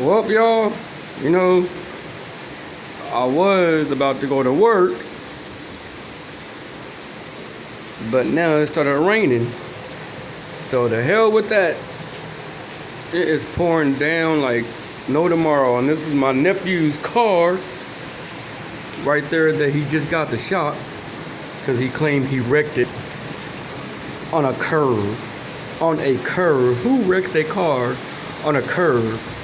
Well, y'all, you know, I was about to go to work, but now it started raining. So the hell with that. It is pouring down like no tomorrow. And this is my nephew's car right there that he just got the shop because he claimed he wrecked it on a curve. On a curve. Who wrecks a car on a curve?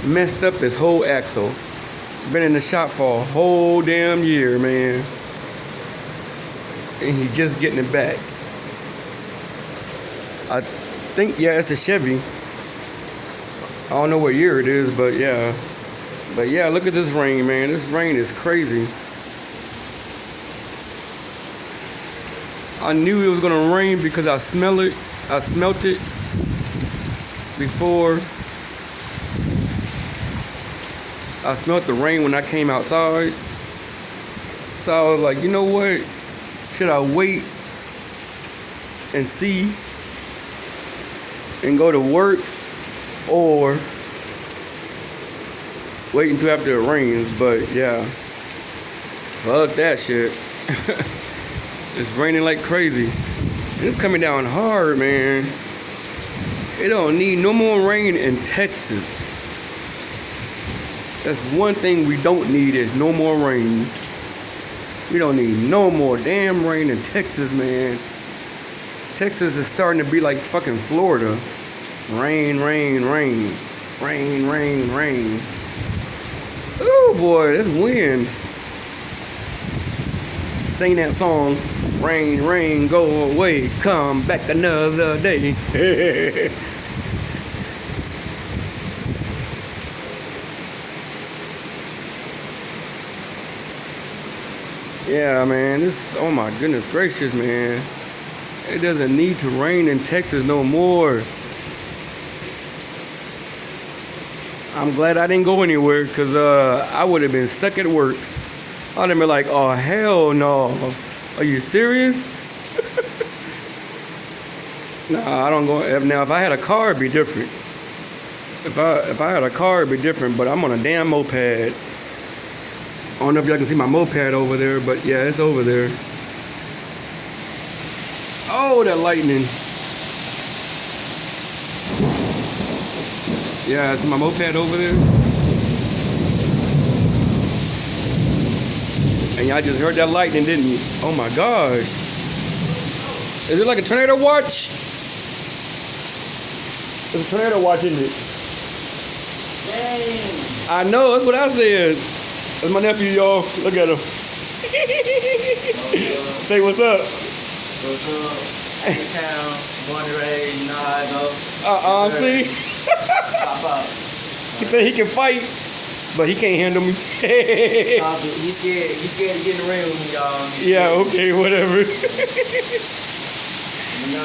Messed up his whole axle. Been in the shop for a whole damn year, man. And he's just getting it back. I think, yeah, it's a Chevy. I don't know what year it is, but yeah. But yeah, look at this rain, man. This rain is crazy. I knew it was gonna rain because I smelled it. I smelt it before. I smelt the rain when I came outside. So I was like, you know what? Should I wait and see and go to work, or wait until after it rains? But yeah, fuck that shit. It's raining like crazy. It's coming down hard, man. It don't need no more rain in Texas. That's one thing we don't need is no more rain. We don't need no more damn rain in Texas, man. Texas is starting to be like fucking Florida. Rain, rain, rain. Rain, rain, rain. Oh boy, that's wind. Sing that song. Rain, rain, go away. Come back another day. Yeah, man, this, oh my goodness gracious, man. It doesn't need to rain in Texas no more. I'm glad I didn't go anywhere, because I would have been stuck at work. I'd have been like, oh, hell no. Are you serious? Nah, I don't go. Now, if I had a car, it'd be different. If I had a car, it'd be different, but I'm on a damn moped. I don't know if y'all can see my moped over there, but yeah, it's over there. Oh, that lightning. Yeah, it's my moped over there. And y'all just heard that lightning, didn't you? Oh my gosh. Is it like a tornado watch? It's a tornado watch, isn't it? Dang. I know, that's what I said. That's my nephew, y'all. Look at him. Say what's up. What's up? A-Town, Monterey, you know how I go. See? Pop up. He said he can fight, but he can't handle me. He's scared to get in the ring with me, y'all. Yeah, okay, whatever. No,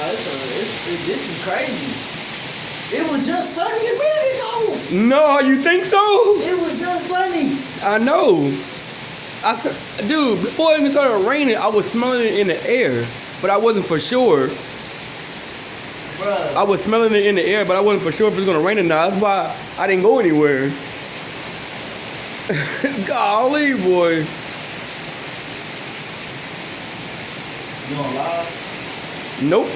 this is crazy. It was just sunny a minute ago. No, you think so? It was just sunny. I know. I said, dude, before it even started raining, I was smelling it in the air, but I wasn't for sure. Bruh. I was smelling it in the air, but I wasn't for sure if it was gonna rain or not. That's why I didn't go anywhere. Golly, boy. You on live? Nope.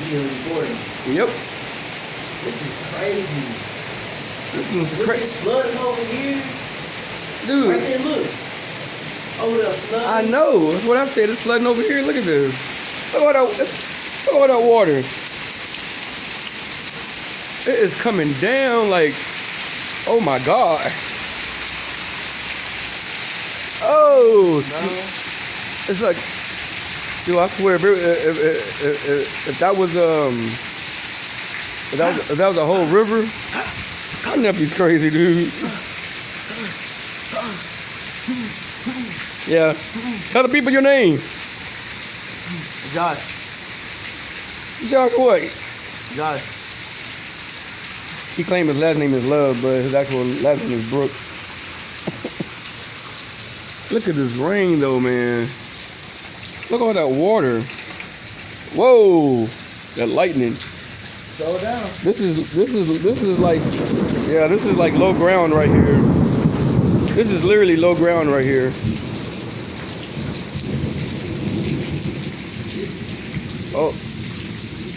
You recording? Yep. This is crazy. This is Look, crazy. it's flooding over here. Dude. Right there, look. Over there, flooding. I know. That's what I said. It's flooding over here. Look at this. Look at all that water. It is coming down like, oh my God. Oh, No. it's like, dude, I swear, if that was if that was a whole river, my nephew's crazy, dude. Yeah, tell the people your name. Josh. Josh what? Josh. He claimed his last name is Love, but his actual last name is Brooks. Look at this rain, though, man. Look at all that water. Whoa, that lightning. Slow down. This is like, yeah, this is like low ground right here. This is literally low ground right here. Oh,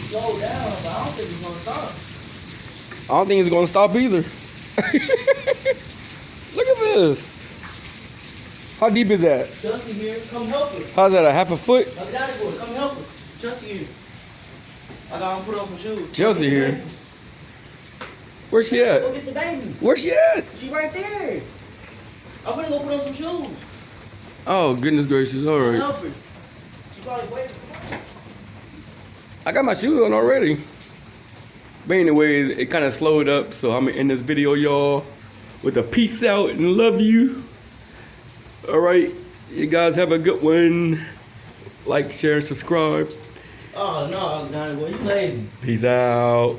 Slow down, but I don't think it's gonna stop. I don't think it's gonna stop either. Look at this. How deep is that? Chelsea here, come help us. How's that, a half a foot? Come down here, come help us. Chelsea here. I gotta put on some shoes. Chelsea here. Where's she at? Go get the baby. Where's she at? She right there. I'm gonna go put on some shoes. Oh, goodness gracious. All right. Help her. She probably waiting. I got my shoes on already. But anyways, it kind of slowed up. So I'm going to end this video, y'all, with a peace out and love you. All right. You guys have a good one. Like, share, and subscribe. Oh, no, Johnny, boy, you lazy. Peace out.